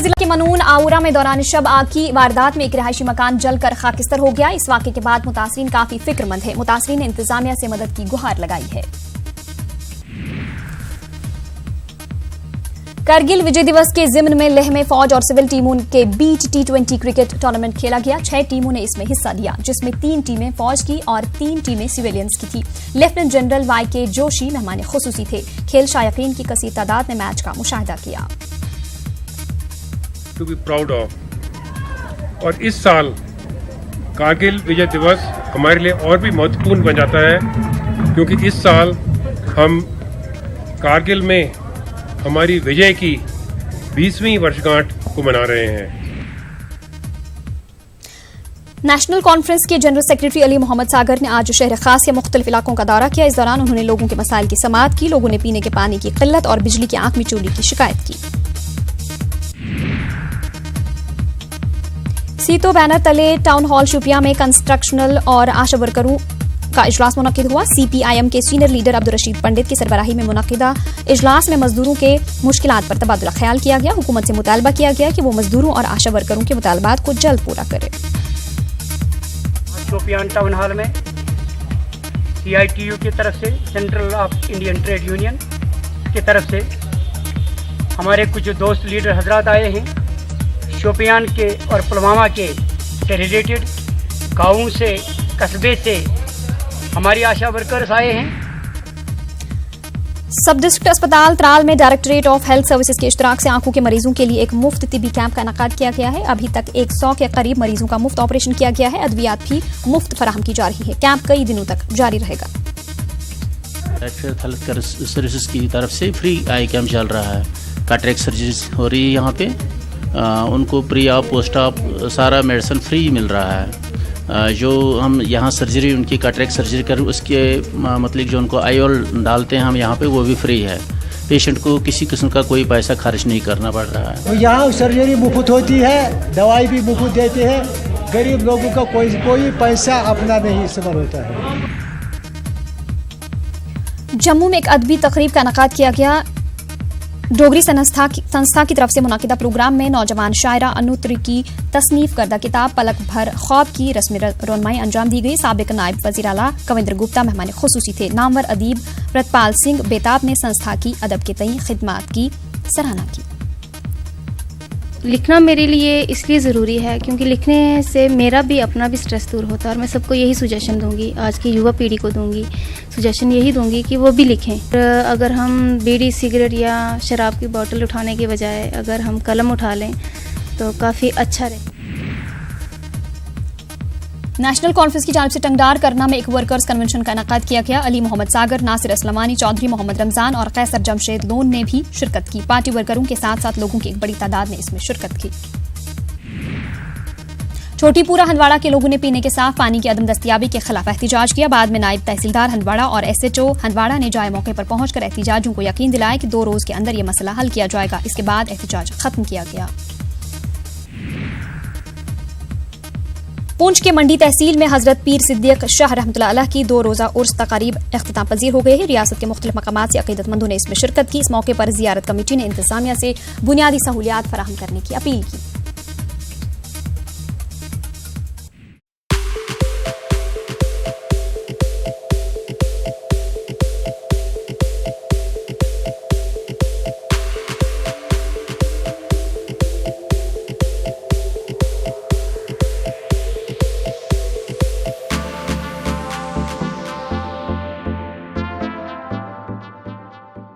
जिला के मनून आउरा में दौरान शब आग की वारदात में एक रिहायशी मकान जलकर खाकिस्तर हो गया। इस वाक़े के बाद मुतासरीन काफी फिक्रमंद है। मुतासरीन ने इंतजामिया से मदद की गुहार लगाई है। करगिल विजय दिवस के जिम्न में लेह में फौज और सिविल टीमों के बीच T20 क्रिकेट टूर्नामेंट खेला गया। 6 टीमों ने इसमें हिस्सा लिया, जिसमें 3 टीमें फौज की और 3 टीमें सिविलियंस की थी। लेफ्टिनेंट जनरल YK जोशी मेहमान खुसूसी थे। खेल शायकीन की कसीर तादाद ने मैच का मुशाहिदा किया। To be proud of. और इस साल कारगिल विजय दिवस हमारे लिए और भी महत्वपूर्ण बन जाता है, क्योंकि इस साल हम कारगिल में हमारी विजय की 20वीं वर्षगांठ को मना रहे हैं। नेशनल कॉन्फ्रेंस के जनरल सेक्रेटरी अली मोहम्मद सागर ने आज शहर खास के मुख्तलिफ इलाकों का दौरा किया। इस दौरान उन्होंने लोगों के मसाइल की समाअत की। लोगों ने पीने के पानी की किल्लत और बिजली की आंख में चोरी की शिकायत की। सीतो बैनर तले टाउन हॉल शोपियां में कंस्ट्रक्शनल और आशा वर्करों का इजलास मुनक्किद हुआ। CPIM के सीनियर लीडर अब्दुल रशीद पंडित की सरबराही में मुनक्किदा इजलास में मजदूरों के मुश्किलात पर तबादुला ख्याल किया गया। हुकूमत से मुतालबा किया गया कि वो मजदूरों और आशा वर्करों के मुतालबात को जल्द पूरा करे। शोपियान टाउन हॉल में CITU की तरफ से, central of Indian trade union की तरफ से हमारे कुछ दोस्त लीडर हजरात आए हैं। शोपियान के और पुलवामा के रिलेटेड गाँवों से, कस्बे से हमारी आशा वर्कर्स आए हैं। सब डिस्ट्रिक्ट अस्पताल त्राल में डायरेक्टरेट ऑफ हेल्थ सर्विसेज के इश्तराक से आंखों के मरीजों के लिए एक मुफ्त तिब्बी कैंप का इनेकाद किया गया है। अभी तक 100 के करीब मरीजों का मुफ्त ऑपरेशन किया गया है। अद्वियात भी मुफ्त फराहम की जा रही है। कैंप कई दिनों तक जारी रहेगा। डायरेक्टरेट हेल्थ सर्विसेज की तरफ से फ्री आई कैंप चल रहा है। कैटरेक्ट सर्जरी हो रही है यहाँ पे, उनको प्री आप पोस्ट आप सारा मेडिसिन फ्री मिल रहा है। जो हम यहाँ सर्जरी उनकी कैटरेक्ट सर्जरी कर उसके मतलब जो उनको आईओल डालते हैं हम यहाँ पे, वो भी फ्री है। पेशेंट को किसी किस्म का कोई पैसा खर्च नहीं करना पड़ रहा है। तो यहाँ सर्जरी मुफ्त होती है, दवाई भी मुफ्त देते हैं। गरीब लोगों का कोई पैसा अपना नहीं इस्तेमाल होता है। जम्मू में एक अदबी तकरीब का इनेकाद किया गया। डोगरी संस्था की तरफ से मुनाकिदा प्रोग्राम में नौजवान शायरा अनुत्री की तसनीफ करदा किताब पलक भर ख्वाब की रस्मी रोनमाई अंजाम दी गई। साबिक नायब वजीर आला कविंद्र गुप्ता मेहमान खुसूसी थे। नामवर अदीब प्रतपाल सिंह बेताब ने संस्था की अदब के तई खिदमात की सराहना की। लिखना मेरे लिए इसलिए ज़रूरी है क्योंकि लिखने से मेरा भी अपना भी स्ट्रेस दूर होता है। और मैं सबको यही सुजेशन दूंगी, आज की युवा पीढ़ी को दूंगी सुजेशन यही दूंगी कि वो भी लिखें। अगर हम बीड़ी सिगरेट या शराब की बोतल उठाने के बजाय अगर हम कलम उठा लें तो काफ़ी अच्छा रहे। नेशनल कॉन्फ्रेंस की जानिब से टंगडार करना में एक वर्कर्स कन्वेंशन का इनेकाद किया गया। अली मोहम्मद सागर, नासिर असलमानी, चौधरी मोहम्मद रमजान और कैसर जमशेद लोन ने भी शिरकत की। पार्टी वर्करों के साथ साथ लोगों की एक बड़ी तादाद ने इसमें शिरकत की। छोटीपुरा हंदवाड़ा के लोगों ने पीने के साफ पानी की अदम दस्तियाबी के खिलाफ एहतिजाज किया। बाद में नायब तहसीलदार हंदवाड़ा और SHO हंदवाड़ा ने जाए मौके पर पहुंचकर एहतिजाजियों को यकीन दिलाया कि 2 रोज के अंदर यह मसला हल किया जाएगा। इसके बाद एहतिजाज खत्म किया गया। पूंछ के मंडी तहसील में हजरत पीर सिद्दीक शाह रहमतुल्लाह अलैह की 2 रोजा उर्स तकारीब इख्तिताम पजीर हो गई है। रियासत के मुख्तलिफ मकामात से अकीदतमंदों ने इसमें शिरकत की। इस मौके पर जियारत कमेटी ने इंतजामिया से बुनियादी सहूलियात फराहम करने की अपील की।